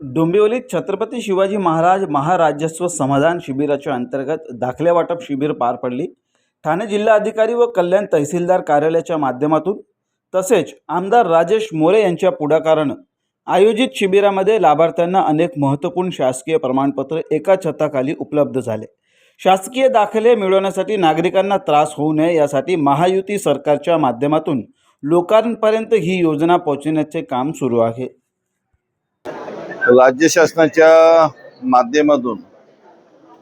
डोंबिवलीत छत्रपती शिवाजी महाराज महाराजस्व समाधान शिबिराच्या अंतर्गत दाखले वाटप शिबिर पार पडली। ठाणे जिल्हाधिकारी व कल्याण तहसीलदार कार्यालयाच्या माध्यमातून तसेच आमदार राजेश मोरे यांच्या पुढाकाराने आयोजित शिबिरामध्ये लाभार्थ्यांना अनेक महत्त्वपूर्ण शासकीय प्रमाणपत्र एका छताखाली उपलब्ध झाले। शासकीय दाखले मिळवण्यासाठी नागरिकांना त्रास होऊ नये यासाठी महायुती सरकारच्या माध्यमातून लोकांपर्यंत ही योजना पोहोचवण्याचे काम सुरू आहे। राज्य शासनाच्या माध्यमातून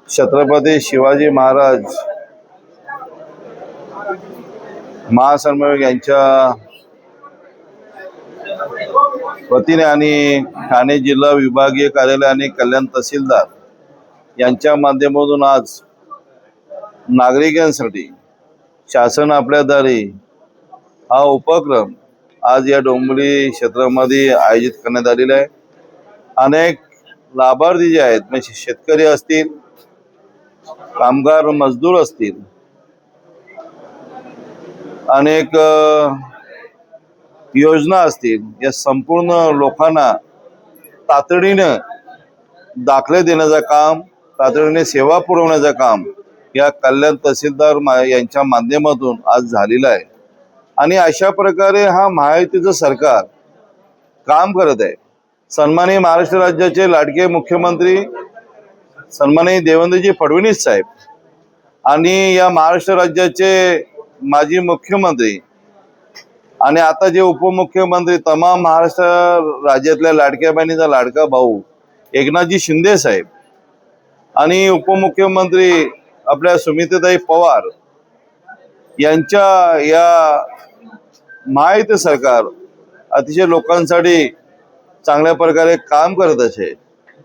छत्रपती शिवाजी महाराज महासंमेलक यांच्या वतीने आणि ठाणे जिल्हा विभागीय कार्यालय आणि कल्याण तहसीलदार यांच्या माध्यमातून आज नागरिकांसाठी शासन आपल्या दारी हा उपक्रम आज या डोंबिवली क्षेत्रामध्ये आयोजित करण्यात आलेला आहे। अनेक लाभार्थी जे आहेत म्हणजे शेतकरी असतील, कामगार मजदूर असतील, अनेक योजना असतील, या संपूर्ण लोकांना तातडीने दाखले देण्याचं काम, तातडीने सेवा पुरवण्याचं काम या कल्याण तहसीलदार यांच्या माध्यमातून आज झालेलं आहे। आणि अशा प्रकारे हा महायुतीचं सरकार काम करत आहे। सन्माननीय महाराष्ट्र राज्याचे लाडके मुख्यमंत्री सन्माननीय देवेंद्रजी फडणवीस साहेब आणि या महाराष्ट्र राज्याचे माजी मुख्यमंत्री आणि आता जे उपमुख्यमंत्री तमाम महाराष्ट्र राज्यातल्या लाडक्या बहिणीचा लाडका भाऊ एकनाथजी शिंदे साहेब आणि उपमुख्यमंत्री आपल्या सुमित्राताई पवार यांच्या या महायुती सरकार अतिशय लोकांसाठी चांगल्या प्रकारे काम करत असे।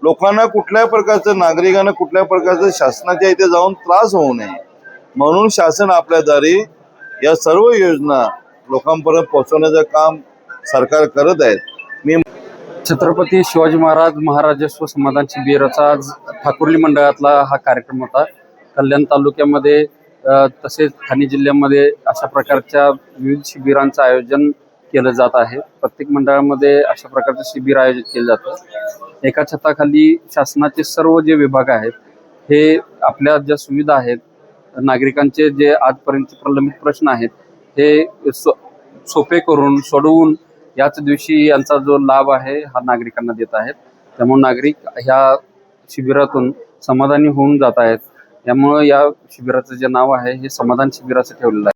लोकांना कुठल्या प्रकारचं, नागरिकांना कुठल्या प्रकारचं शासनाच्या इथे जाऊन त्रास होऊ नये म्हणून शासन आपल्या दारी या सर्व योजना लोकांपर्यंत पोहोचवण्याचं काम सरकार करत आहे। मी छत्रपती शिवाजी महाराज महाराजस्व समाधान शिबिराचा आज ठाकुर्ली मंडळातला हा कार्यक्रम होता। कल्याण तालुक्यामध्ये तसेच ठाणे जिल्ह्यामध्ये अशा प्रकारच्या विविध शिबिरांचं आयोजन केलं जात आहे। प्रत्येक मंडळामध्ये अशा प्रकारचं शिबिर आयोजित केलं जातं। एका छताखाली शासनाचे सर्व जे विभाग आहेत हे आपल्या ज्या सुविधा आहेत, नागरिकांचे जे आजपर्यंत प्रलंबित प्रश्न आहेत हे सोपे करून सोडवून याच दिवशी यांचा जो लाभ आहे हा नागरिकांना देत आहेत। त्यामुळे नागरिक ह्या शिबिरातून समाधानी होऊन जात आहेत। त्यामुळे या शिबिराचं जे नाव आहे हे समाधान शिबिराचं ठेवलेलं आहे।